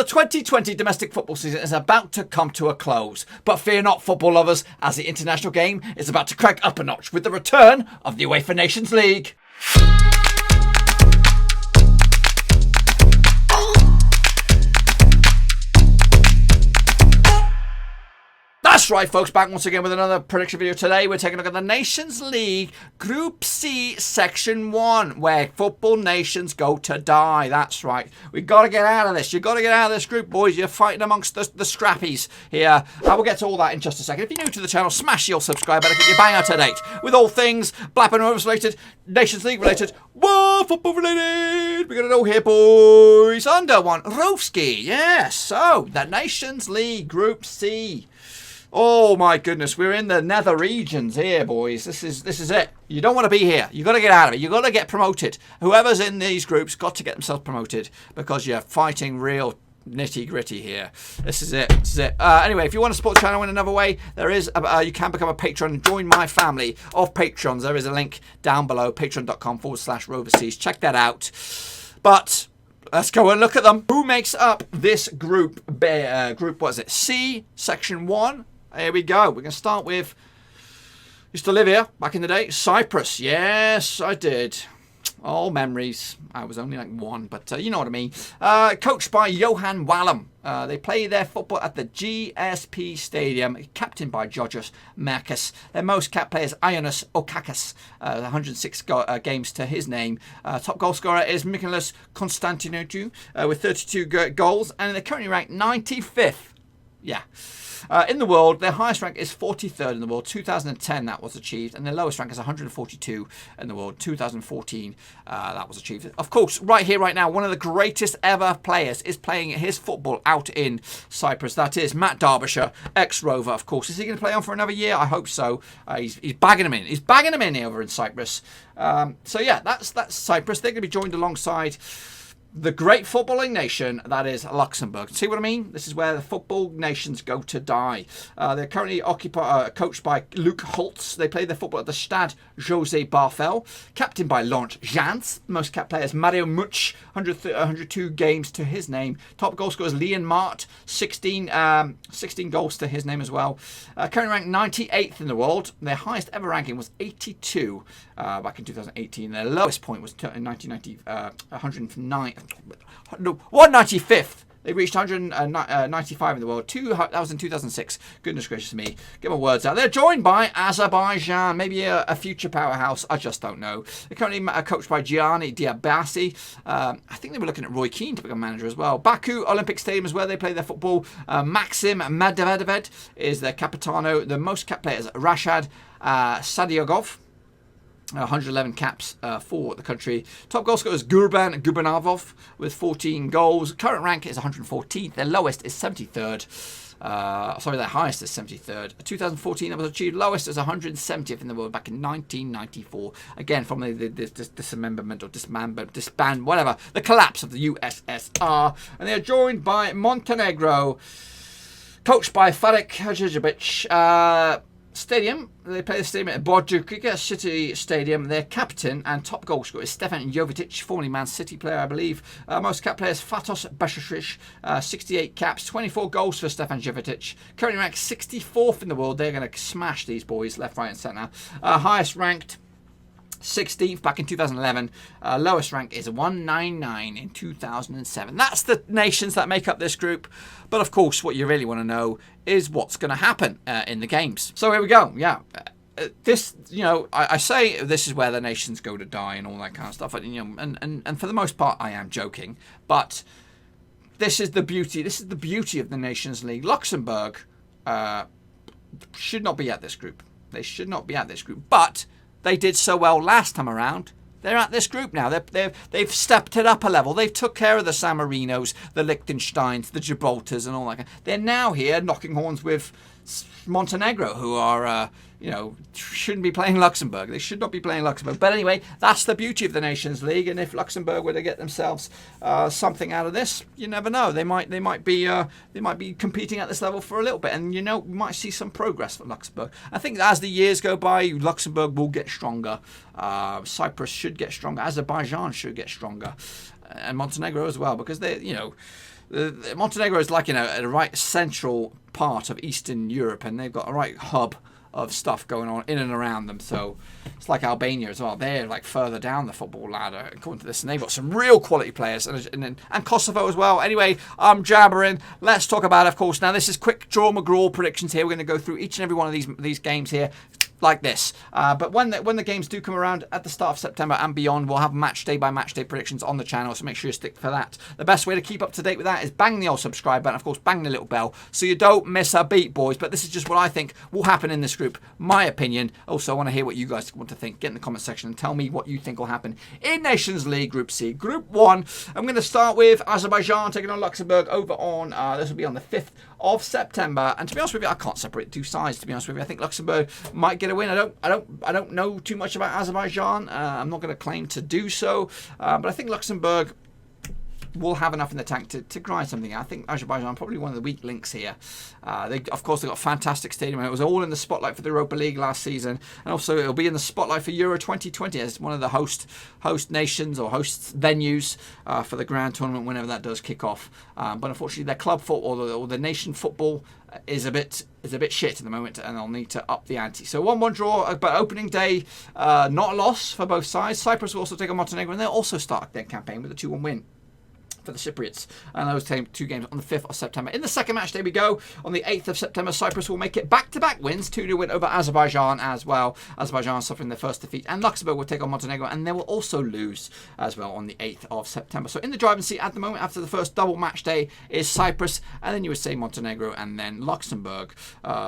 The 2020 domestic football season is about to come to a close, but fear not, football lovers, as the international game is about to crank up a notch with the return of the UEFA Nations League. That's right, folks, back once again with another prediction video. Today we're taking a look at the Nations League Group C Section 1, where football nations go to die. That's right. We've got to get out of this. You've got to get out of this group, boys. You're fighting amongst the scrappies here. I will get to all that in just a second. If you're new to the channel, smash your subscribe button, keep your bang up to date with all things Blackburn Rovers related, Nations League related, football related. We're going to know here, boys. Under one, Rovski. Yes. So, the Nations League Group C. Oh my goodness, we're in the nether regions here, boys. This is it. You don't want to be here. You've got to get out of it. You've got to get promoted. Whoever's in these groups got to get themselves promoted because you're fighting real nitty gritty here. This is it. This is it. Anyway, if you want to support the channel in another way, there is you can become a patron and join my family of patrons. There is a link down below, patreon.com/Roverseas. Check that out. But let's go and look at them. Who makes up this group? What is it? C, Section 1. Here we go. We're going to start with, used to live here back in the day, Cyprus. Yes, I did. All memories. I was only like 1, but you know what I mean. Coached by Johan Wallum. They play their football at the GSP Stadium, captained by Georgios Marcus. Their most capped player is Ioannis Okakas, 106 games to his name. Top goal scorer is Michalis Konstantinou with 32 goals, and they're currently ranked 95th. Yeah. In the world, their highest rank is 43rd in the world. 2010 that was achieved, and their lowest rank is 142 in the world. 2014 that was achieved. Of course, right here, right now, one of the greatest ever players is playing his football out in Cyprus. That is Matt Derbyshire, ex-Rover, of course. Is he going to play on for another year? I hope so. He's bagging him in. He's bagging him in over in Cyprus. So yeah, that's Cyprus. They're going to be joined alongside the great footballing nation that is Luxembourg. See what I mean? This is where the football nations go to die. They're currently coached by Luc Holtz. They play their football at the Stade José Barthel. Captained by Laurent Jans. Most capped players Mario Much, 102 games to his name. Top goal scorers Leon Mart, 16 goals to his name as well. Currently ranked 98th in the world. Their highest ever ranking was 82 back in 2018. Their lowest point was in 1990, 195th. They reached 195 in the world. That was in 2006. Goodness gracious me. Get my words out. They're joined by Azerbaijan. Maybe a future powerhouse. I just don't know. They're currently coached by Gianni Diabasi. I think they were looking at Roy Keane to become manager as well. Baku Olympic Stadium is where they play their football. Maxim Medvedev is their capitano. The most capped player is Rashad Sadiogov. 111 caps for the country. Top goal scorer is Gurban Gubanavov with 14 goals. Current rank is 114th. Their lowest is 73rd. Their highest is 73rd. 2014 that was achieved. Lowest is 170th in the world back in 1994. Again, from the dismemberment or disband, whatever, the collapse of the USSR. And they are joined by Montenegro, coached by Farik Hadžibegić. Stadium, they play the stadium at Bordukiga City Stadium. Their captain and top goal scorer is Stefan Jovetic, formerly Man City player, I believe. Most capped players Fatos Bashashrish, 68 caps, 24 goals for Stefan Jovetic. Currently ranked 64th in the world. They're going to smash these boys left, right and centre. Highest ranked 16th back in 2011. Lowest rank is 199 in 2007. That's the nations that make up this group. But of course, what you really want to know is what's going to happen in the games. So here we go. Yeah. This, I say this is where the nations go to die and all that kind of stuff. And for the most part, I am joking. But this is the beauty. This is the beauty of the Nations League. Luxembourg should not be at this group. They should not be at this group. But they did so well last time around. They're at this group now. They've stepped it up a level. They've took care of the San Marinos, the Liechtensteins, the Gibraltars, and all that. They're now here knocking horns with Montenegro, who are, shouldn't be playing Luxembourg. They should not be playing Luxembourg. But anyway, that's the beauty of the Nations League. And if Luxembourg were to get themselves something out of this, you never know. They might be competing at this level for a little bit, and we might see some progress for Luxembourg. I think as the years go by, Luxembourg will get stronger. Cyprus should get stronger. Azerbaijan should get stronger, and Montenegro as well, because Montenegro is like, a right central part of Eastern Europe, and they've got a right hub of stuff going on in and around them. So it's like Albania as well. They're like further down the football ladder according to this, and they've got some real quality players, and Kosovo as well. Anyway, I'm jabbering. Let's talk about it, of course. Now this is quick draw McGraw predictions here. We're going to go through each and every one of these games here like this. But when the games do come around at the start of September and beyond, we'll have match day by match day predictions on the channel, so make sure you stick for that. The best way to keep up to date with that is bang the old subscribe button, of course, bang the little bell, so you don't miss a beat, boys. But this is just what I think will happen in this group, my opinion. Also, I want to hear what you guys want to think. Get in the comment section and tell me what you think will happen in Nations League Group C. Group 1, I'm going to start with Azerbaijan taking on Luxembourg over on, this will be on the 5th of September. And to be honest with you, I can't separate two sides, to be honest with you. I think Luxembourg might get a win. I don't know too much about Azerbaijan. I'm not going to claim to do so, but I think Luxembourg will have enough in the tank to grind something out. I think Azerbaijan probably one of the weak links here. They've got a fantastic stadium. It was all in the spotlight for the Europa League last season, and also it'll be in the spotlight for Euro 2020 as one of the host nations or host venues for the grand tournament whenever that does kick off. But unfortunately, their club football or the nation football is a bit shit at the moment, and they'll need to up the ante. So 1-1 draw, but opening day, not a loss for both sides. Cyprus will also take on Montenegro, and they'll also start their campaign with a 2-1 win for the Cypriots, and those two games on the 5th of September. In the second match day we go, on the 8th of September, Cyprus will make it back-to-back wins, 2-0 win over Azerbaijan as well. Azerbaijan suffering their first defeat, and Luxembourg will take on Montenegro, and they will also lose as well on the 8th of September. So in the driving seat at the moment, after the first double match day, is Cyprus, and then you would say Montenegro, and then Luxembourg.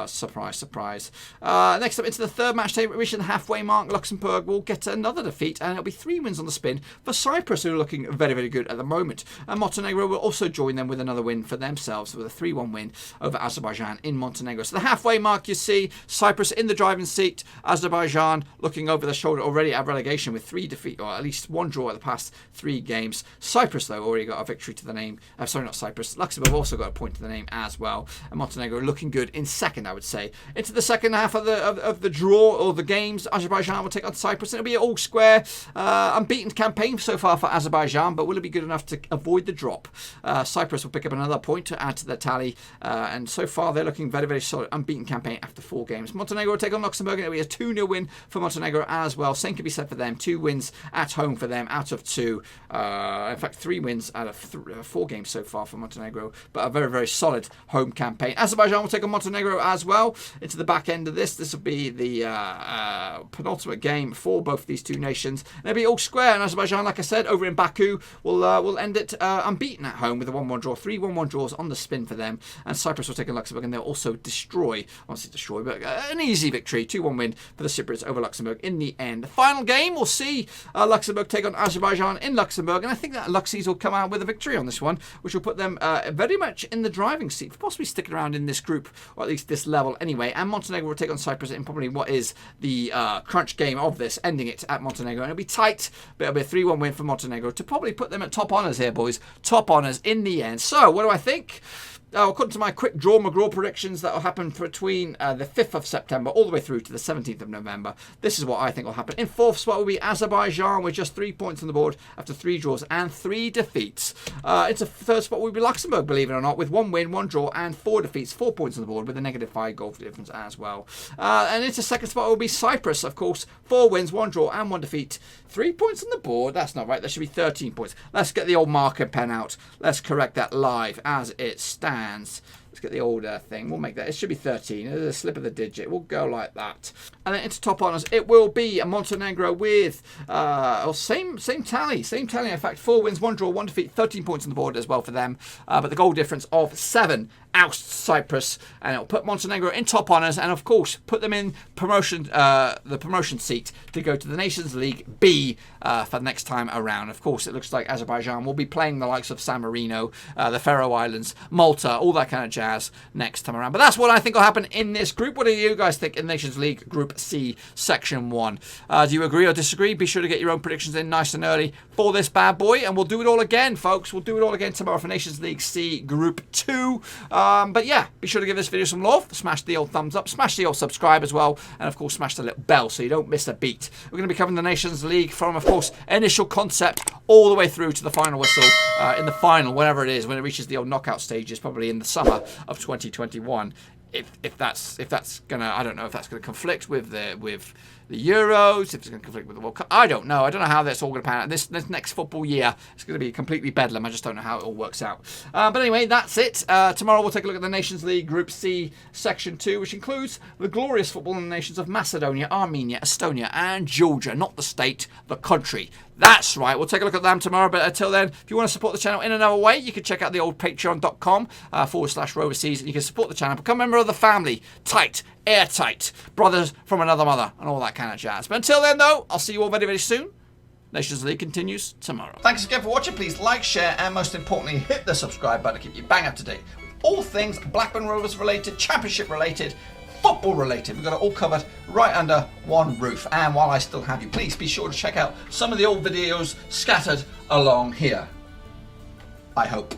Surprise, surprise. Next up, into the third match day, reaching the halfway mark, Luxembourg will get another defeat, and it'll be 3 wins on the spin for Cyprus, who are looking very, very good at the moment. And Montenegro will also join them with another win for themselves with a 3-1 win over Azerbaijan in Montenegro. So the halfway mark, you see Cyprus in the driving seat, Azerbaijan looking over the shoulder already at relegation with 3 defeats, or at least 1 draw at the past 3 games. Cyprus, though, already got a victory to the name. Sorry, not Cyprus. Luxembourg also got a point to the name as well. And Montenegro looking good in second, I would say. Into the second half of the draw, or the games, Azerbaijan will take on Cyprus. And it'll be an all-square, unbeaten campaign so far for Azerbaijan, but will it be good enough to avoid the drop? Cyprus will pick up another point to add to the tally, and so far they're looking very, very solid, unbeaten campaign after 4 games. Montenegro will take on Luxembourg, and it'll be a 2-0 win for Montenegro as well. Same can be said for them. 2 wins at home for them out of 2. In fact, 3 wins out of 4 games so far for Montenegro, but a very, very solid home campaign. Azerbaijan will take on Montenegro as well. Into the back end of this will be the penultimate game for both of these two nations. And it'll be all square, and Azerbaijan, like I said, over in Baku, will end it unbeaten at home with a 1-1 draw. 3 1-1 draws on the spin for them. And Cyprus will take on Luxembourg, and they'll also but an easy victory. 2-1 win for the Cypriots over Luxembourg in the end. The final game, we'll see Luxembourg take on Azerbaijan in Luxembourg, and I think that Luxies will come out with a victory on this one, which will put them very much in the driving seat, possibly sticking around in this group, or at least this level anyway. And Montenegro will take on Cyprus in probably what is the crunch game of this, ending it at Montenegro. And it'll be tight, but it'll be a 3-1 win for Montenegro to probably put them at top honours here, boys. Top honours in the end. So, what do I think? According to my quick draw McGraw predictions that will happen between the 5th of September all the way through to the 17th of November, this is what I think will happen. In 4th spot will be Azerbaijan with just 3 points on the board after 3 draws and 3 defeats. Into 3rd spot will be Luxembourg, believe it or not, with 1 win, 1 draw and 4 defeats, 4 points on the board with a -5 goal difference as well. And into 2nd spot will be Cyprus, of course, 4 wins, 1 draw and 1 defeat, 3 points on the board. That's not right. There should be 13 points. Let's get the old marker pen out. Let's correct that live as it stands. Let's get the older thing. We'll make that. It should be 13. There's a slip of the digit. We'll go like that. And then into top honours, it will be a Montenegro with same tally. In fact, 4 wins, 1 draw, 1 defeat, 13 points on the board as well for them. But the goal difference of 7 ousts Cyprus, and it'll put Montenegro in top honours, and of course put them in the promotion seat to go to the Nations League B for the next time around. Of course, it looks like Azerbaijan will be playing the likes of San Marino, the Faroe Islands, Malta, all that kind of jazz. jazz next time around. But that's what I think will happen in this group. What do you guys think in Nations League Group C, Section 1? Do you agree or disagree? Be sure to get your own predictions in nice and early for this bad boy. And we'll do it all again, folks. We'll do it all again tomorrow for Nations League C Group 2. But yeah, be sure to give this video some love. Smash the old thumbs up. Smash the old subscribe as well. And of course, smash the little bell so you don't miss a beat. We're going to be covering the Nations League from, of course, initial concept all the way through to the final whistle in the final, whenever it is, when it reaches the old knockout stages, probably in the summer of 2021. If that's gonna, I don't know if that's gonna conflict with the Euros, if it's gonna conflict with the World Cup. I don't know how that's all gonna pan out. This next football year is gonna be completely bedlam. I just don't know how it all works out. But anyway, that's it. Tomorrow we'll take a look at the Nations League Group C Section 2, which includes the glorious footballing nations of Macedonia, Armenia, Estonia, and Georgia. Not the state, the country. That's right. We'll take a look at them tomorrow. But until then, if you want to support the channel in another way, you can check out the old patreon.com/Roverseas, and you can support the channel. Become a member of the family. Tight, airtight, brothers from another mother, and all that kind of jazz. But until then, though, I'll see you all very, very soon. Nations League continues tomorrow. Thanks again for watching. Please like, share, and most importantly, hit the subscribe button to keep you bang up to date with all things Blackburn Rovers related, championship related, football related. We've got it all covered right under one roof. And while I still have you, please be sure to check out some of the old videos scattered along here. I hope.